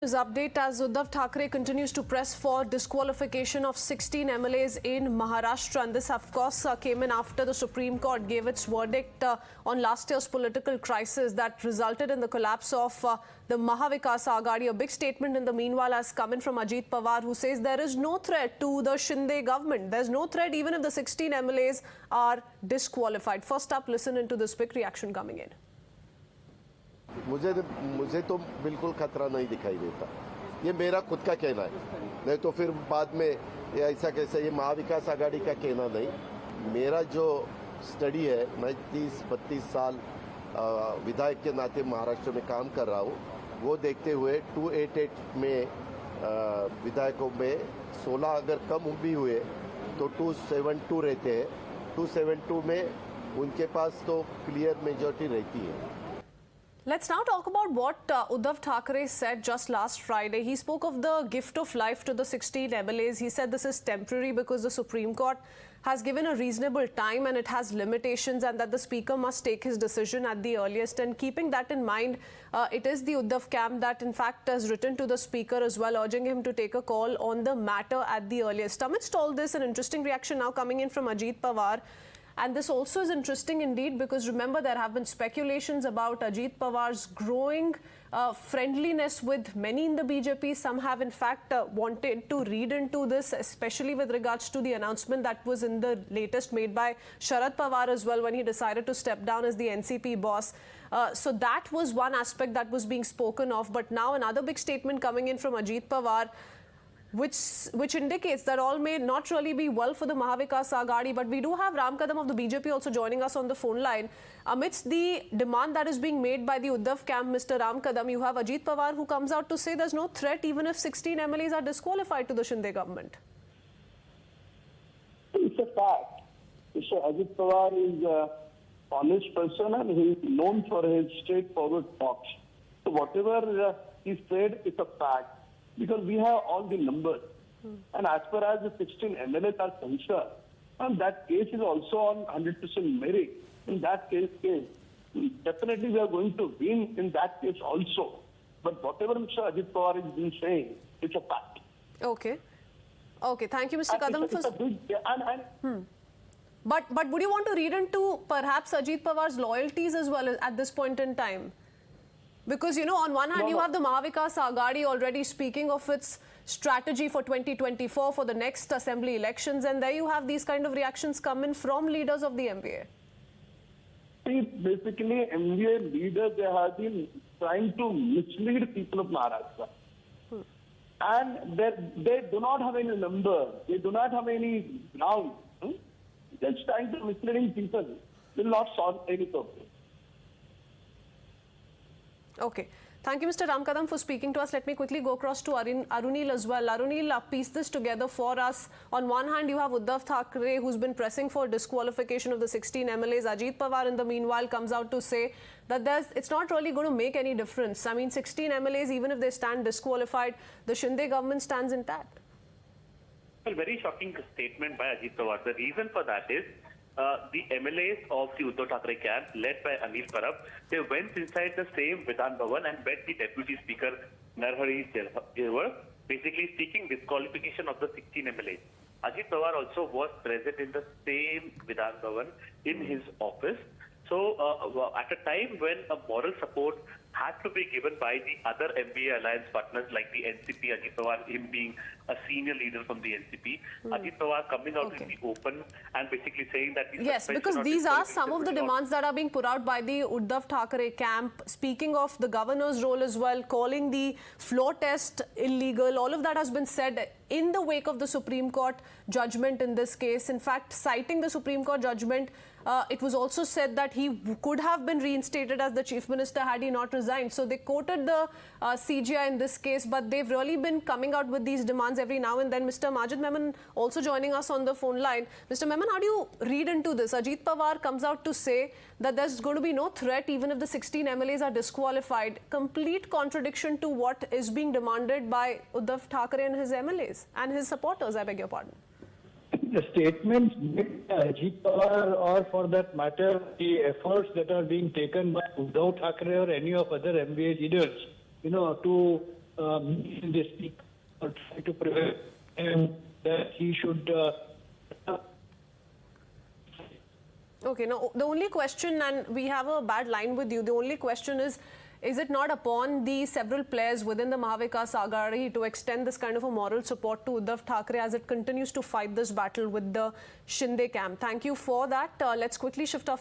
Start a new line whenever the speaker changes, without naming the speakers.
News update as Uddhav Thackeray continues to press for disqualification of 16 MLAs in Maharashtra, and this of course came in after the Supreme Court gave its verdict on last year's political crisis that resulted in the collapse of the Mahavikas Aghadi. A big statement in the meanwhile has come in from Ajit Pawar, who says there is no threat to the Shinde government. There's no threat even if the 16 MLAs are disqualified. First up, listen into this quick reaction coming in.
मुझे तो बिल्कुल खतरा नहीं दिखाई देता। ये मेरा खुद का कहना है, नहीं तो फिर बाद में ये ऐसा कैसे, ये महाविकास आघाड़ी का कहना नहीं। मेरा जो स्टडी है, मैं 30-32 साल विधायक के नाते महाराष्ट्र में काम कर रहा हूँ, वो देखते हुए 288 में विधायकों में 16 अगर कम भी हुए तो 272 रहते हैं। 272 में उनके पास तो क्लियर मेजॉरिटी रहती है।
Let's now talk about what Uddhav Thackeray said just last Friday. He spoke of the gift of life to the 16 MLAs. He said this is temporary because the Supreme Court has given a reasonable time and it has limitations, and that the Speaker must take his decision at the earliest. And keeping that in mind, it is the Uddhav camp that in fact has written to the Speaker as well, urging him to take a call on the matter at the earliest. Amidst all this, an interesting reaction now coming in from Ajit Pawar. And this also is interesting indeed because remember there have been speculations about Ajit Pawar's growing friendliness with many in the BJP. Some have in fact wanted to read into this, especially with regards to the announcement that was in the latest made by Sharad Pawar as well when he decided to step down as the NCP boss. So that was one aspect that was being spoken of. But now another big statement coming in from Ajit Pawar, which indicates that all may not really be well for the Mahavikas Aghadi. But we do have Ram Kadam of the BJP also joining us on the phone line. Amidst the demand that is being made by the Uddhav camp, Mr. Ram Kadam, you have Ajit Pawar who comes out to say there's no threat even if 16 MLAs are disqualified to the Shinde government.
It's a fact. Mr. Ajit Pawar is an honest person and he is known for his straightforward talks. So whatever he said is a fact. Because we have all the numbers. And as far as the 16 MLAs are concerned, and that case is also on 100% merit. In that case, definitely we are going to win in that case also. But whatever Mr. Ajit Pawar has been saying, it's a fact.
Okay. Okay, thank you, Mr. Kadam. But would you want to read into perhaps Ajit Pawar's loyalties as well at this point in time? Because, you know, on one hand, you have the Mahavikas Aghadi already speaking of its strategy for 2024 for the next assembly elections. And there you have these kind of reactions coming from leaders of the MVA.
See, basically, MVA leaders, they have been trying to mislead people of Maharashtra. And they do not have any number. They do not have any ground. Just trying to misleading people will not solve any problem.
Okay. Thank you, Mr. Ramkadam, for speaking to us. Let me quickly go across to Arunil as well. Arunil, piece this together for us. On one hand, you have Uddhav Thackeray, who's been pressing for disqualification of the 16 MLAs. Ajit Pawar, in the meanwhile, comes out to say that it's not really going to make any difference. I mean, 16 MLAs, even if they stand disqualified, the Shinde government stands intact.
Well, very shocking statement by Ajit Pawar. The reason for that is the MLAs of the Uddhav Thackeray camp, led by Anil Parab, they went inside the same Vidhan Bhavan and met the Deputy Speaker Narhari Jewar, basically seeking disqualification of the 16 MLAs. Ajit Pawar also was present in the same Vidhan Bhavan in his office. So at a time when a moral support had to be given by the other MBA alliance partners like the NCP, Ajit Pawar, him being a senior leader from the NCP, Ajit Pawar coming out in the open and basically saying that...
Yes, because these are some of the demands that are being put out by the Uddhav Thackeray camp. Speaking of the governor's role as well, calling the floor test illegal, all of that has been said in the wake of the Supreme Court judgment in this case. In fact, citing the Supreme Court judgment, it was also said that he could have been reinstated as the Chief Minister had he not resigned. So they quoted the CGI in this case, but they've really been coming out with these demands every now and then. Mr. Majid Memon also joining us on the phone line. Mr. Memon, how do you read into this? Ajit Pawar comes out to say that there's going to be no threat even if the 16 MLAs are disqualified. Complete contradiction to what is being demanded by Uddhav Thackeray and his MLAs and his supporters, I beg your pardon.
The statements made by Ajit Pawar, or for that matter, the efforts that are being taken by Uddhav Thackeray or any of other MBA leaders, to they speak or try to prevent him that he should.
Okay, now the only question, and we have a bad line with you, the only question is it not upon the several players within the Mahavikas Aghadi to extend this kind of a moral support to Uddhav Thackeray as it continues to fight this battle with the Shinde camp? Thank you for that. Let's quickly shift our